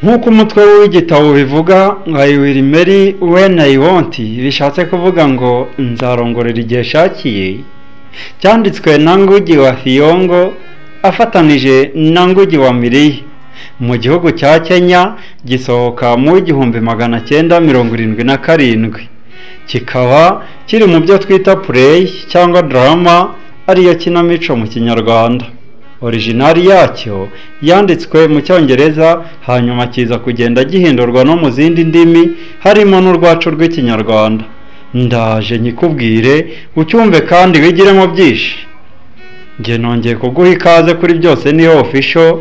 nk'uko umutwe w'igitabo bivuga I will marry when I want, bishatse kuvuga ngo nzarongorera igihe shakiye, cyanditswe na Ngugi wa Thiong'o afatanije na Ngugi wa Miriye mu gihugu cya Kenya, gisohoka mu 1977, kikaba kiri mu byo twita play cyangwa drama, ariyo kinamico mu Kinyarwanda. Originali yacyo yanditswe mu Cyongereza, hanyuma kiza kugenda gihindurwa no mu zindi ndimi harimo n'urwacu rw'Ikinyarwanda. Ndaje nyikubwire ucyumve kandi wigiremo byinshi. Nge nongeye kuguha ikaze kuri Byose ni Official,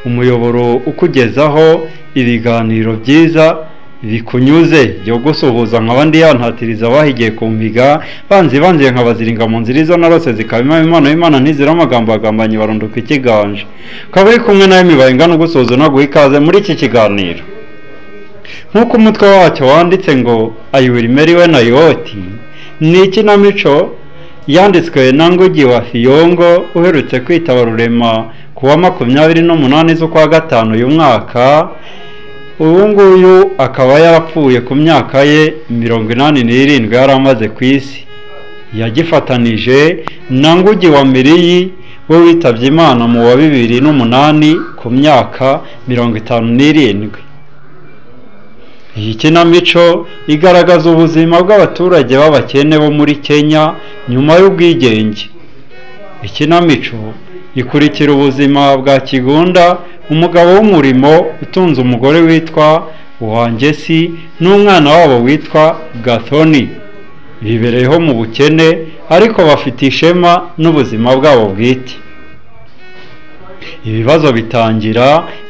umuyoboro ukugezaho ibiganiro byiza bikunyuze byo gusuhuza nk'abandi yantatiriza bahigiye kumpiga banziye nkabaziringa mu nzira izo narose zikabima impano y'Imana ntizira amagambo agambanye barunduka ikiganje. Ukaba uri kumwe nawe mibaye ngana gusuhuza no guha ikaze muri iki kiganiro. Nk'uko umutwe wacyo wanditse ngo I will marry when I want, ni ikinamico yanditswe na Ngugi wa Thiong'o uherutse kwitaba Rurema kuwa 28 z'ukwa gatanu uyu mwaka. Ubu nguyu akaba yarapfuye ku myaka ye 87 yari amaze ku isi. Yagifatanije na Ngugi wa Miriye we witabye Imana mu wa 2008 ku myaka 57. Iyi kinamico igaragaza ubuzima bw'abaturage b'abakene bo muri Kenya nyuma y'ubwigenge. Ikinamico ikurikira ubuzima bwa Kigunda, umugabo w'umurimo utunze umugore witwa Uwangesi n'umwana wabo witwa Gathoni. Bibereyeho mu bukene ariko bafite ishema n'ubuzima bwabo bwite. Ibibazo bitangira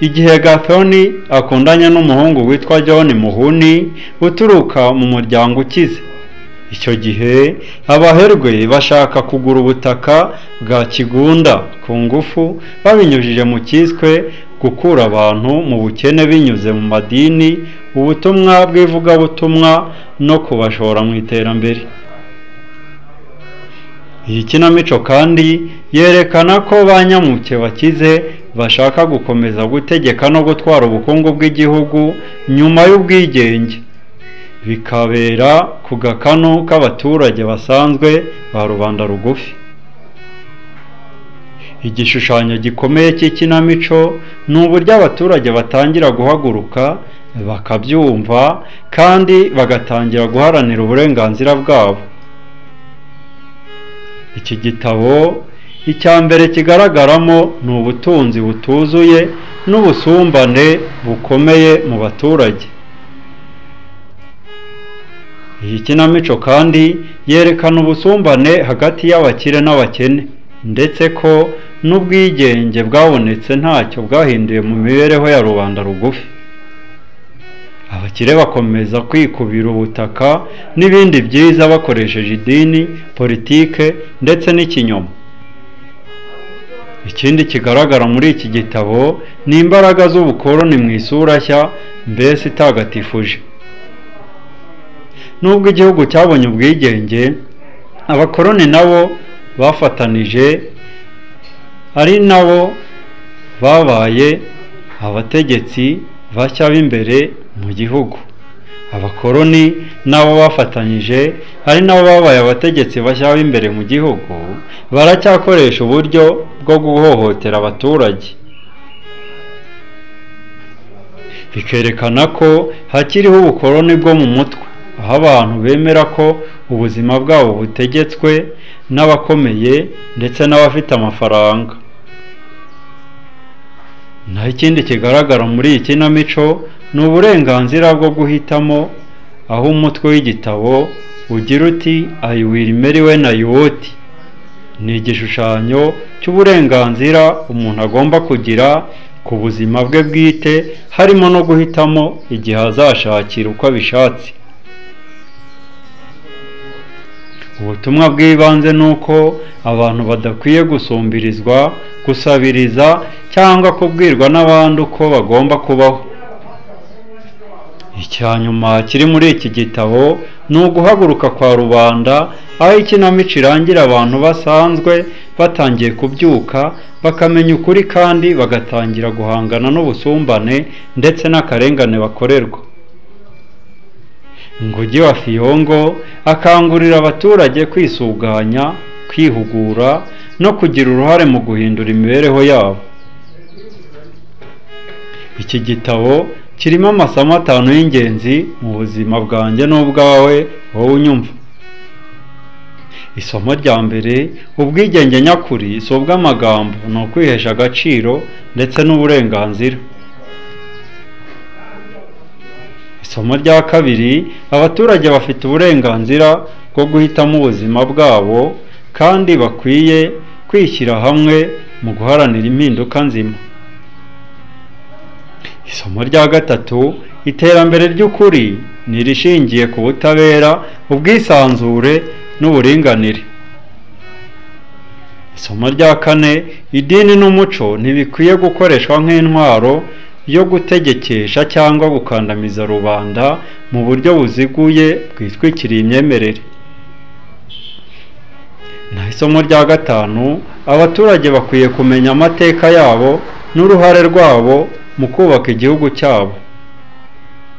igihe Gathoni akundanye n'umuhungu witwa John Muhuni uturuka mu muryango ukize. Icyo gihe abaherwe bashaka kugura ubutaka bwa Kigunda ku ngufu babinyujije mu cyiswe gukura abantu mu bukene binyuze mu madini, ubutumwa bw'ivugabutumwa no kubashora mu iterambere. Iyi kinamico kandi yerekana ko banyamuke bakize bashaka gukomeza gutegeka no gutwara ubukungu bw'igihugu nyuma y'ubwigenge, bikabera ku gakanu k'abaturage basanzwe ba rubanda rugufi. Igishushanyo gikomeye cy'ikinamico ni uburyo abaturage batangira guhaguruka bakabyumva kandi bagatangira guharanira uburenganzira bwabo. Iki gitabo icya mbere kigaragaramo ni ubutunzi butuzuye n'ubusumbane bukomeye mu baturage. Iyi kinamico kandi yerekana ubusumbane hagati y'abakire n'abakene, ndetse ko n'ubwigenge bwabonetse ntacyo bwahinduye mu mibereho ya rubanda rugufi. Abakire bakomeza kwikubira ubutaka n'ibindi byiza bakoresheje idini, politike ndetse n'ikinyoma. Ikindi kigaragara muri iki gitabo ni imbaraga z'ubukoroni mu isura nshya, mbese itagatifuje. Nubwo igihugu cyabonye ubwigenge, abakoroni nabo bafatanije ari nabo babaye abategetsi bashya b'imbere mu gihugu. Abakoroni nabo bafatanyije ari nabo babaye abategetsi bashya b'imbere mu gihugu, baracyakoresha uburyo bwo guhohotera abaturage. Bikerekana ko hakiriho ubukoroni bwo mu mutwe, aho abantu bemera ko ubuzima bwabo butegetswe n'abakomeye ndetse n'abafite amafaranga. Naho ikindi kigaragara muri iyi kinamico ni uburenganzira bwo guhitamo, aho umutwe w'igitabo ugira uti I will marry when I want. Ni igishushanyo cy'uburenganzira umuntu agomba kugira ku buzima bwe bwite, harimo no guhitamo igihe azashakira uko abishatse. Ubutumwa bw'ibanze ni uko abantu badakwiye gusumbirizwa, gusabiriza cyangwa kubwirwa n'abandi uko bagomba kubaho. Icyanyuma kiri muri iki gitabo ni uguhaguruka kwa rubanda, aho ikinamico irangira abantu basanzwe batangiye kubyuka bakamenya ukuri kandi bagatangira guhangana n'ubusumbane ndetse n'akarengane bakorerwa. Ngugi wa Thiong'o akangurira abaturage kwisuganya, kwihugura no kugira uruhare mu guhindura imibereho yabo. Iki gitabo kirimo amasomo 5 y'ingenzi mu buzima bwanjye n'ubwawe wowe unyumva. Isomo rya mbere, ubwigenge nyakuri si ubw'amagambo, ni ukwihesha agaciro ndetse n'uburenganzira. Isomo rya kabiri, abaturage bafite uburenganzira bwo guhitamo ubuzima bwabo kandi bakwiye kwishyira hamwe mu guharanira impinduka nzima. Isomo rya gatatu, iterambere ry'ukuri ni irishingiye ku butabera, ubwisanzure n'uburinganire. Isomo rya kane, idini n'umuco ntibikwiye gukoreshwa nk'intwaro yo gutegekesha cyangwa gukandamiza rubanda mu buryo buziguye bwitwikiriye imyemerere. Naho isomo rya gatanu, abaturage bakwiye kumenya amateka yabo n'uruhare rwabo mu kubaka igihugu cyabo.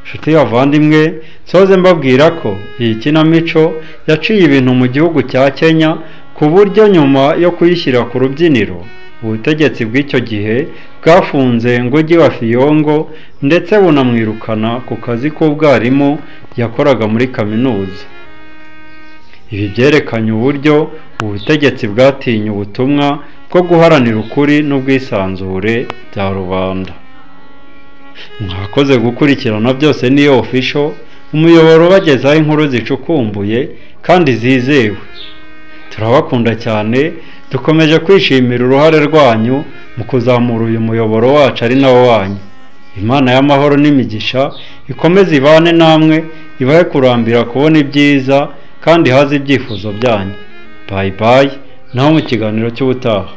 Nshuti y'abavandimwe, soze mbabwira ko iyi kinamico yaciye ibintu mu gihugu cya Kenya, ku buryo nyuma yo kuyishyira ku rubyiniro ubutegetsi bw'icyo gihe bwafunze Ngugi wa Thiong'o ndetse bunamwirukana ku kazi k'ubwarimu yakoraga muri kaminuza. Ibi byerekanye uburyo ubutegetsi bwatinye ubutumwa bwo guharanira ukuri n'ubwisanzure bya rubanda. Mwakoze gukurikirana Byose Niyo Official, umuyoboro ubagezaho inkuru zicukumbuye kandi zizewe. Turabakunda cyane, dukomeje kwishimira uruhare rwanyu mu kuzamura uyu muyoboro wacu ari nawo wanyu. Imana y'amahoro n'imigisha ikomeze ibane namwe, ibahe kurambira kubona ibyiza kandi haze ibyifuzo byanyu. Bye bye, naho mu kiganiro cy'ubutaha.